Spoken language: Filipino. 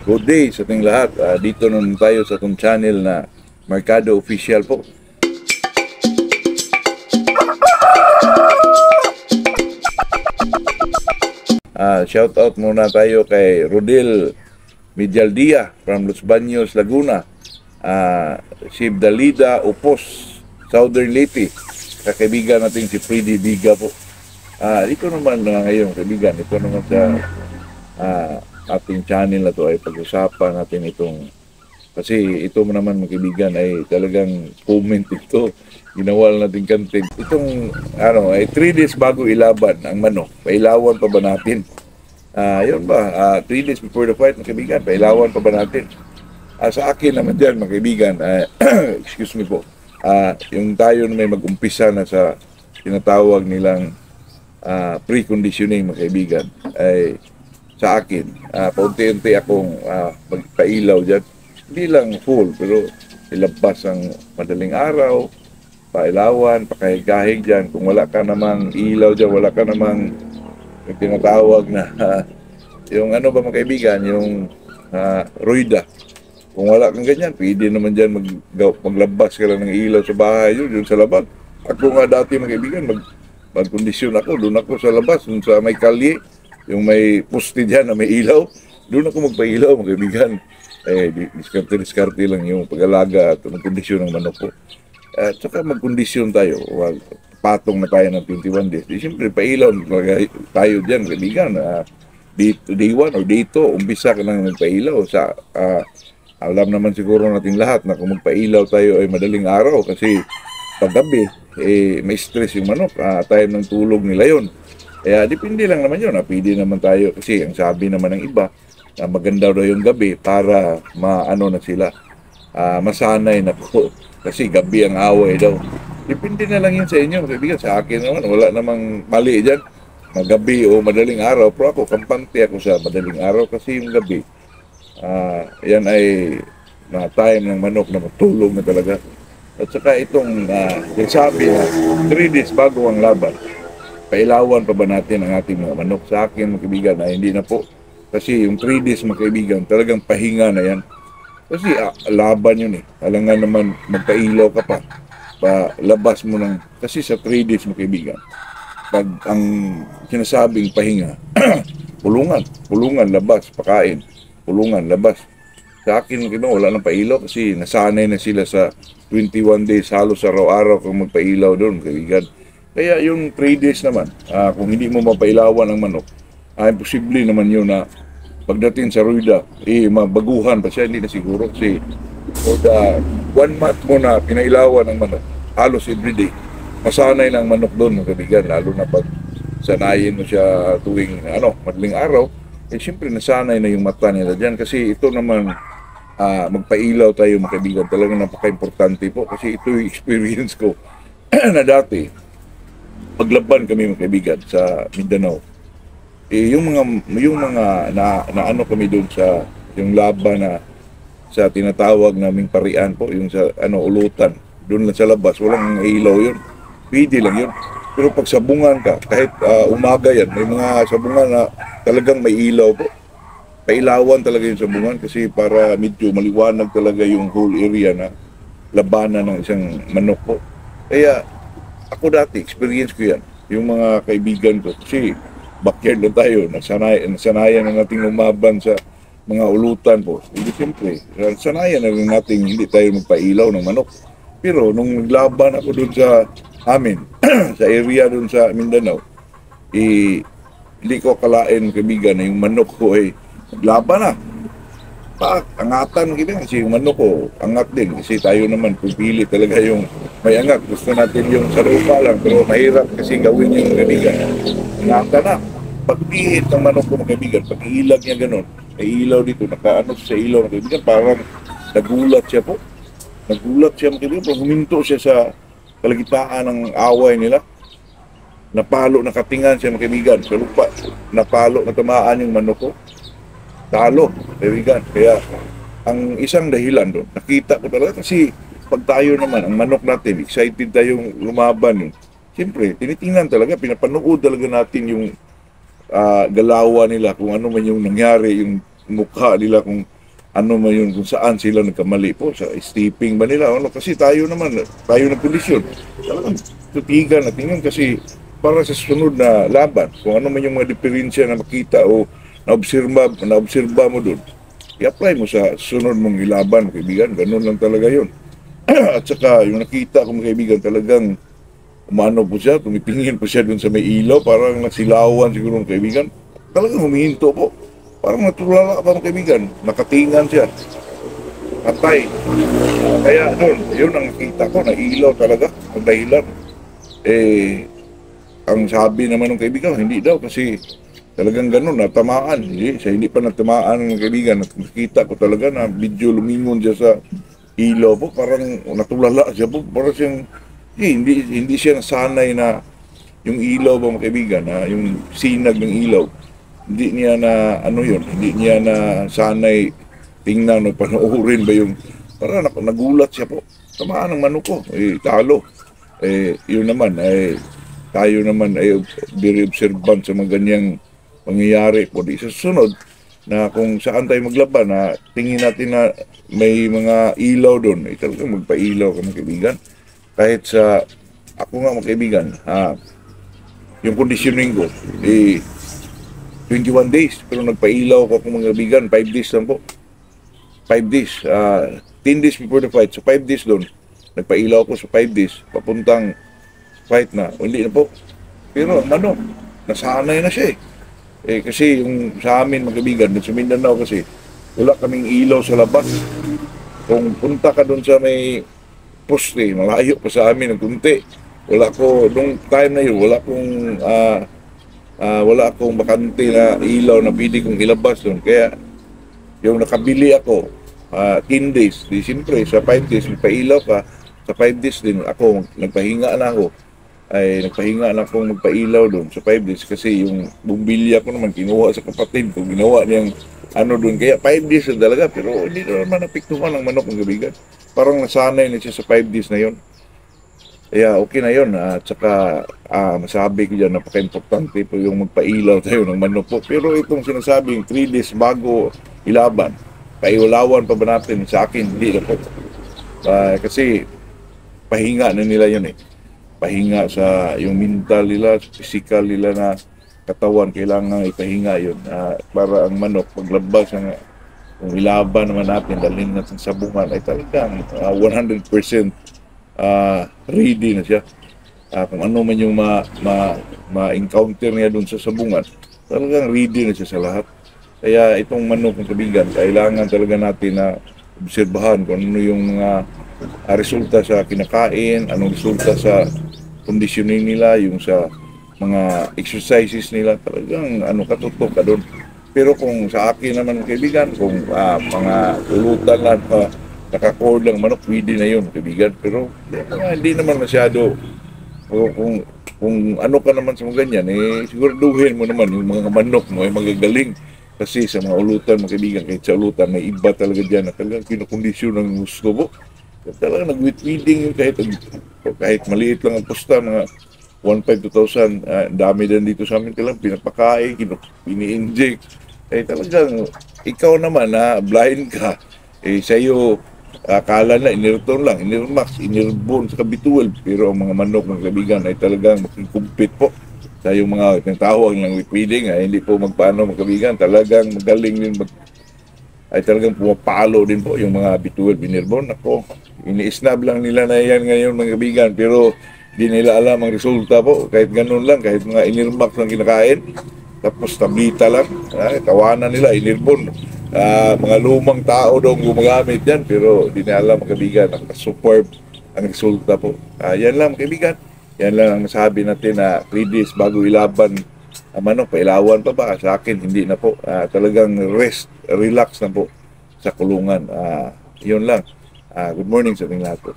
Good day sa ating lahat. Dito naman tayo sa itong channel na Mercado Official po. Shout out muna tayo kay Rodel Medialdia from Los Baños, Laguna. Si Dalida Upos, Southern Leyte. Kakaibigan natin si Freddy Biga po. Dito naman ngayon kaibigan, ito naman sa ating channel na to ay pag-usapan natin itong, kasi ito naman mga kaibigan ay talagang comment ito, ginawa natin content. Itong ay 3 days bago ilaban ang manok, pailawan pa ba natin? Yun ba, 3 days before the fight mga kaibigan, pailawan pa ba natin? Sa akin naman dyan mga kaibigan, excuse me po, yung tayo na may mag-umpisa na sa tinatawag nilang pre-conditioning mga kaibigan, ay sa akin, paunti-unti akong magpailaw dyan. Hindi lang full, pero ilabas ang madaling araw, pailawan, pakahig-kahig dyan. Kung wala ka namang ilaw dyan, wala ka namang yung tinatawag na, yung ano ba mga kaibigan, yung ruida. Kung wala kang ganyan, pwede naman dyan maglabas ka lang ng ilaw sa bahay yun sa labas. Ako nga dati mga kaibigan, magkondisyon ako, doon ako sa labas, doon sa may kalye, yung may poste dyan na may ilaw, doon ako magpailaw mga kaibigan. Diskarte lang yung pag-alaga at magkondisyon ng manok ko. At saka magkondisyon tayo, patong na tayo ng 21 days. Siyempre, pailaw tayo dyan kaibigan. Day 1 o day 2, umpisa ka nang magpailaw. Alam naman siguro natin lahat na kung magpailaw tayo ay madaling araw kasi paggabi, may stress yung manok. Time ng tulog nila yon. Kaya depende lang naman yun. Pwede naman tayo kasi ang sabi naman ng iba na maganda daw yung gabi para maano na sila, masanay na po. Kasi gabi ang away daw. Depende na lang yun sa inyo. Kaibigan, sa akin naman, wala namang mali dyan. Magabi o madaling araw. Pero ako, kampante ako sa madaling araw kasi yung gabi, yan ay na time ng manok na matulog na talaga. At saka itong sabi na 3 days bago ang laban, pailawan pa ba natin ang ating mga manok? Sa akin mga kaibigan, hindi na po. Kasi yung 3 days mga kaibigan, talagang pahinga na yan. Kasi laban yun eh. Alangan naman magpailaw ka pa. Labas mo ng, kasi sa 3 days mga kaibigan, pag ang sinasabing pahinga, pulungan, labas, pakain, pulungan, labas. Sa akin mga kaibigan, wala nang pailaw kasi nasanay na sila sa 21 days, halos araw-araw kung magpailaw doon mga kaibigan. Kaya yung 3 days naman, kung hindi mo mapailawan ang manok, imposible naman yun na pagdating sa ruida, mabaguhan pa siya, hindi na siguro kasi for the 1 month mo na pinailawan ang manok, halos everyday, masanay ng manok doon mga kaibigan, lalo na pag sanayin mo siya tuwing madaling araw, siyempre nasanay na yung mata nila dyan kasi ito naman, magpailaw tayo mga kaibigan, talagang napaka-importante po kasi ito yung experience ko na dati, paglaban kami mga kaibigan sa Mindanao. Yung mga na kami doon sa yung laban na sa tinatawag naming parian po, yung sa ulutan, doon lang sa labas, walang ilaw yun. Pwede lang yun. Pero pag sabungan ka, kahit umaga yan, may mga sabungan na talagang may ilaw po. Pailawan talaga yung sabungan kasi para medyo maliwanag talaga yung whole area na labanan ng isang manok po. Kaya ako dati, experience ko yan. Yung mga kaibigan ko, kasi backyard lang tayo, nasanayan na nating lumaban sa mga ulutan po. Hindi siyempre, sanayan na rin natin hindi tayo magpailaw ng manok. Pero nung naglaban ako doon sa amin, sa area doon sa Mindanao, hindi ko akalain kaibigan na yung manok ko ay naglaban na. Angatan kita kasi yung manok ko, angat din. Kasi tayo naman, pipili talaga yung may angat. Gusto natin yung sa lupa lang, pero mahirap kasi gawin yung kaibigan. Angatan na. Pagpihit ng manok ko mga kaibigan, pag ilag niya ganun, may ilaw dito, nakaano sa ilaw mga kaibigan, parang nagulat siya po. Nagulat siya mga kaibigan, parang huminto siya sa kalagitnaan ng away nila. Napalo, nakatingan siya mga kaibigan sa lupa. Napalo, natamaan yung manok ko. Talo, kaibigan. Kaya ang isang dahilan doon, nakita ko talaga kasi pag tayo naman, ang manok natin, excited tayong lumaban. Siyempre, tinitingnan talaga, pinapanood talaga natin yung galawan nila, kung ano man yung nangyari, yung mukha nila kung ano man yun, kung saan sila nagkamali po, sa stepping ba nila, ano, kasi tayo naman, tayo ng kondisyon, talagang tutigan natin yun kasi para sa sunod na laban, kung ano man yung mga diferensya na makita o naobserba mo doon, i-apply mo sa sunod mong ilaban, kaibigan, ganun lang talaga yun. At saka, yung nakita ko mga kaibigan, talagang umano po siya, tumipingin po siya dun sa may ilaw, parang nasilawan siguro ng kaibigan. Talagang humihinto po. Parang natulala pa mga kaibigan, nakatingan siya. Patay. Kaya doon, yun ang nakita ko, na ilaw talaga, ang dahilan. Eh, ang sabi naman ng kaibigan, hindi daw kasi talagang ganun, natamaan. Hindi pa natamaan ng kaibigan. Nakita ko talaga na medyo lumingon siya sa ilaw po, parang natulala siya po, parang siyang, hindi siya nasanay na yung ilaw ba mga kaibigan, na yung sinag ng ilaw, hindi niya na, ano yun, hindi niya na sanay tingnan o panoorin ba yung, parang nagulat siya po, tamaan ng manok ko, talo. Yun naman, tayo naman ay very observant sa mga ganyang pangyayari po. Di sa susunod, na kung saan tayo maglaban, na tingin natin na may mga ilaw doon, talagang magpa-ilaw ka mga kaibigan. Kahit sa, ako nga mga kaibigan, yung conditioning ko, 21 days, pero nagpa-ilaw ko mga kaibigan, 5 days lang po. 5 days, 10 days before the fight, so 5 days doon, nagpa-ilaw ko sa 5 days, papuntang fight na, hindi na po. Pero ano, nasanay na siya kasi yung sa amin mga kaibigan, sa Mindanao kasi, wala kaming ilaw sa labas. Kung punta ka doon sa may poste, malayo pa sa amin ng kunti. Wala ko, nung time na yun, wala akong bakante na ilaw na pwede kong ilabas doon. Kaya, yung nakabili ako, 10 days, di siyempre, sa 5 days, magpailaw ka, sa 5 days din, ako, nagpahinga na ako, magpailaw doon sa 5 days kasi yung bumbilya ko naman kinuha sa kapatid ko, ginawa niyang ano doon, kaya 5 days na talaga, pero hindi naman napiktuhan ng manok ng gabigan. Parang nasanay na siya sa 5 days na yon. Kaya okay na yon. At saka masabi ko dyan, napaka-importante po yung magpailaw tayo ng manok po. Pero itong sinasabing 3 days bago ilaban, paiulawan pa ba natin, sa akin hindi na po. Kasi pahinga na nila yun pahinga sa yung mental nila, physical nila na katawan, kailangan ipahinga yun para ang manok paglabas ng kung ilaban naman natin, dalhin natin sa bungan, ay talagang 100% ready na siya. Kung ano man yung ma-encounter niya dun sa sabungan, talagang ready na siya sa lahat. Kaya itong manok ng kabigan, kailangan talaga natin na obserbahan kung ano yung mga resulta sa kinakain, anong resulta sa conditioning nila, yung sa mga exercises nila, talagang katutok ka doon. Pero kung sa akin naman kaibigan, kung mga ulutan lang, naka-cord lang manok, pwede na yun kaibigan. Pero hindi naman masyado. Kung ano ka naman sa mga ganyan, siguraduhin mo naman yung mga manok mo ay magagaling. Kasi sa mga ulutan mga kaibigan, kahit sa ulutan, may iba talaga dyan na talagang kinukondisyon ng gusto mo. Talagang nag-feeding yun kahit maliit lang ang pusta, mga 1,500 to 2,000, dami din dito sa amin talagang pinapakain, ini-inject. Talagang ikaw naman na blind ka, sa'yo akala na inirton lang, inirmax, inirbon sa B12, pero ang mga manok ng kabigan ay talagang makikumpit po sa yung mga tawag ng feeding, hindi po magpaano mga kabigan, talagang magaling din ay talagang pumapalo din po yung mga B12 inirbon. Ako, ini-snab lang nila na yan ngayon mga kabigan, pero di nila alam ang resulta po, kahit ganun lang, kahit mga inirmax lang kinakain, tapos tablita lang, tawanan nila, inirbon. Mga lumang tao daw gumagamit yan, pero di nila alam mga kaibigan, superb ang resulta po. Yan lang mga kaibigan, yan lang ang nasabi natin na 3 days bago ilaban manok, pailawan pa ba? Sa akin, hindi na po. Talagang relax na po sa kulungan. Yun lang. Good morning sa ating lahat po.